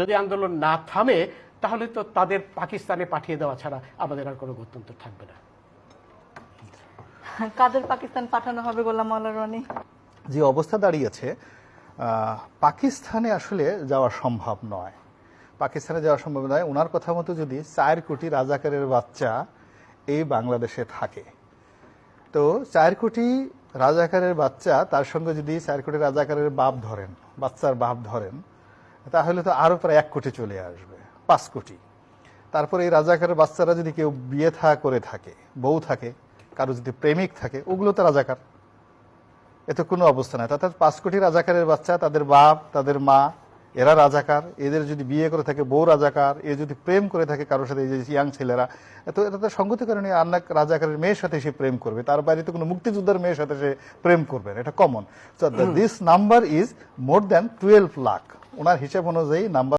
যদি আন্দোলন না থামে তাহলে তো তাদের পাকিস্তানে পাঠিয়ে দেওয়া ছাড়া আমাদের আর কোনো গত্যন্তর থাকবে না। কাদের পাকিস্তান পাঠানো হবে গোলাম মাওলা রনি? যে অবস্থা দাঁড়িয়েছে, পাকিস্তানে আসলে যাওয়া সম্ভব নয়। পাকিস্তানে যাওয়া সম্ভব নয়। ওনার কথা মতো যদি 4 কোটি রাজাকারের বাচ্চা এই বাংলাদেশে থাকে, তো 4 কোটি রাজাকারের বাচ্চা, তার সঙ্গে যদি 4 কোটি রাজাকারের বাপ ধরেন, বাচ্চার বাপ ধরেন, তাহলে তো আরো প্রায় 1 কোটি চলে আসবে, 5 কোটি। তারপরে এই রাজাকারের বাচ্চারা যদি কেউ বিয়ে করে থাকে, বউ থাকে, কারো যদি প্রেমিক থাকে, ওগুলো তো রাজাকার। এতে কোনো অবস্থা নাই। অর্থাৎ 5 কোটি রাজাকারের বাচ্চা, তাদের বাপ, তাদের মা, এরা রাজাকার। এদের যদি বিয়ে করে থাকে বউ রাজাকার, এ যদি প্রেম করে থাকে কারোর সাথে, এই যে ইয়াং ছেলেরা, তো এটা তো সঙ্গতি কারণে আন্না রাজাকারের মেয়ের সাথে সে প্রেম করবে, তার বাইরে তো কোনো মুক্তিযোদ্ধার মেয়ের সাথে সে প্রেম করবে না, এটা common. So this number is more than 12 lakh. ওনার হিসাব অনুযায়ী নাম্বার